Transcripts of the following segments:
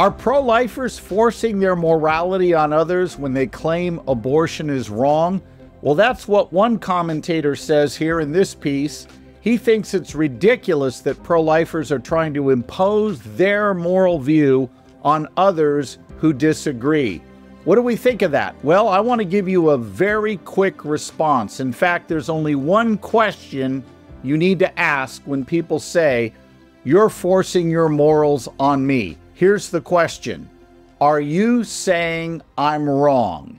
Are pro-lifers forcing their morality on others when they claim abortion is wrong? Well, that's what one commentator says here in this piece. He thinks it's ridiculous that pro-lifers are trying to impose their moral view on others who disagree. What do we think of that? Well, I want to give you a very quick response. In fact, there's only one question you need to ask when people say, "You're forcing your morals on me." Here's the question. Are you saying I'm wrong?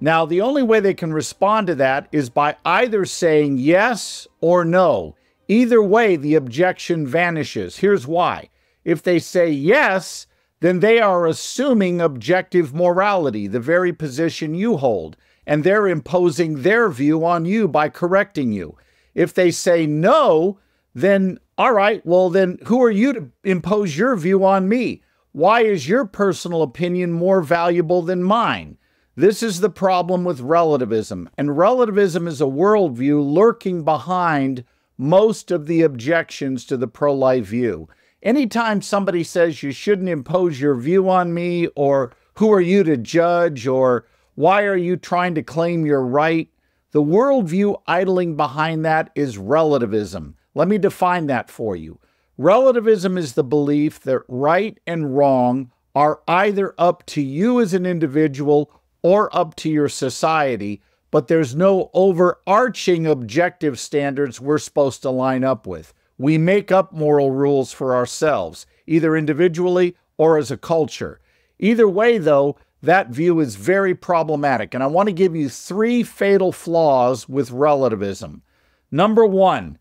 Now, the only way they can respond to that is by either saying yes or no. Either way, the objection vanishes. Here's why. If they say yes, then they are assuming objective morality, the very position you hold, and they're imposing their view on you by correcting you. If they say no, then, all right, well, then who are you to impose your view on me? Why is your personal opinion more valuable than mine? This is the problem with relativism, and relativism is a worldview lurking behind most of the objections to the pro-life view. Anytime somebody says you shouldn't impose your view on me, or who are you to judge, or why are you trying to claim you're right, the worldview idling behind that is relativism. Let me define that for you. Relativism is the belief that right and wrong are either up to you as an individual or up to your society, but there's no overarching objective standards we're supposed to line up with. We make up moral rules for ourselves, either individually or as a culture. Either way, though, that view is very problematic, and I want to give you 3 fatal flaws with relativism. Number 1,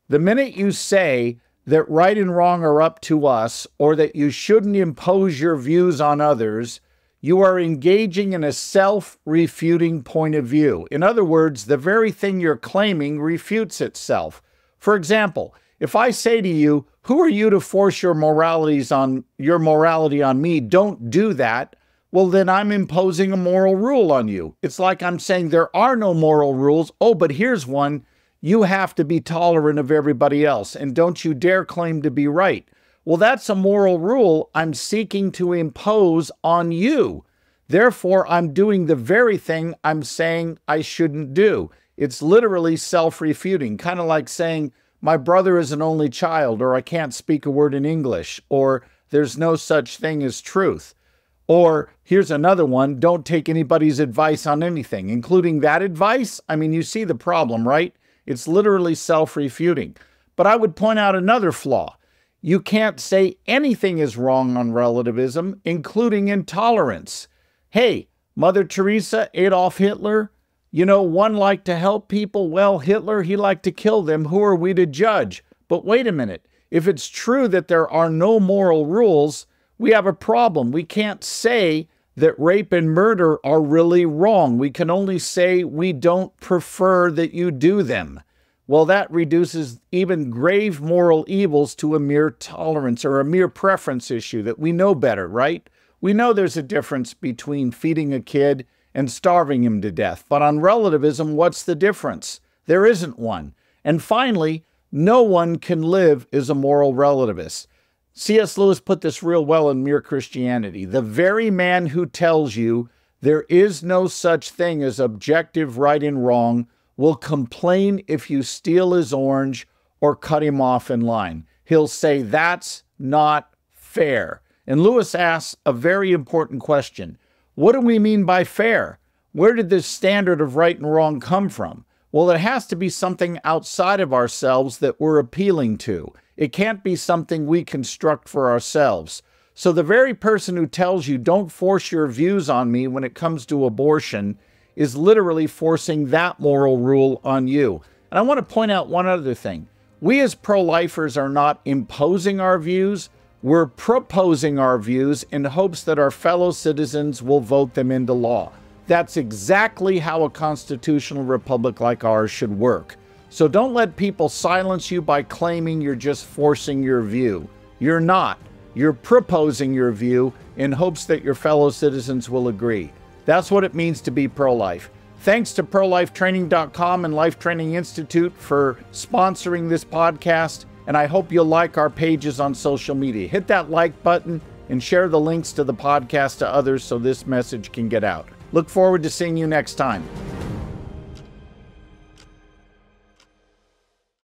the minute you say that right and wrong are up to us, or that you shouldn't impose your views on others, you are engaging in a self-refuting point of view. In other words, the very thing you're claiming refutes itself. For example, if I say to you, "Who are you to force your morality on me? Don't do that." Well, then I'm imposing a moral rule on you. It's like I'm saying there are no moral rules. Oh, but here's one. You have to be tolerant of everybody else, and don't you dare claim to be right. Well, that's a moral rule I'm seeking to impose on you. Therefore, I'm doing the very thing I'm saying I shouldn't do. It's literally self-refuting, kind of like saying, "My brother is an only child," or "I can't speak a word in English," or "There's no such thing as truth." Or here's another one, "Don't take anybody's advice on anything," including that advice. I mean, you see the problem, right? It's literally self-refuting. But I would point out another flaw. You can't say anything is wrong on relativism, including intolerance. Hey, Mother Teresa, Adolf Hitler, you know, one liked to help people. Well, Hitler, he liked to kill them. Who are we to judge? But wait a minute. If it's true that there are no moral rules, we have a problem. We can't say that rape and murder are really wrong. We can only say we don't prefer that you do them. Well, that reduces even grave moral evils to a mere tolerance or a mere preference issue that we know better, right? We know there's a difference between feeding a kid and starving him to death. But on relativism, what's the difference? There isn't one. And finally, no one can live as a moral relativist. C.S. Lewis put this real well in Mere Christianity. The very man who tells you there is no such thing as objective right and wrong will complain if you steal his orange or cut him off in line. He'll say that's not fair. And Lewis asks a very important question. What do we mean by fair? Where did this standard of right and wrong come from? Well, it has to be something outside of ourselves that we're appealing to. It can't be something we construct for ourselves. So the very person who tells you don't force your views on me when it comes to abortion is literally forcing that moral rule on you. And I want to point out one other thing. We as pro-lifers are not imposing our views. We're proposing our views in hopes that our fellow citizens will vote them into law. That's exactly how a constitutional republic like ours should work. So don't let people silence you by claiming you're just forcing your view. You're not. You're proposing your view in hopes that your fellow citizens will agree. That's what it means to be pro-life. Thanks to ProLifeTraining.com and Life Training Institute for sponsoring this podcast, and I hope you'll like our pages on social media. Hit that like button and share the links to the podcast to others so this message can get out. Look forward to seeing you next time.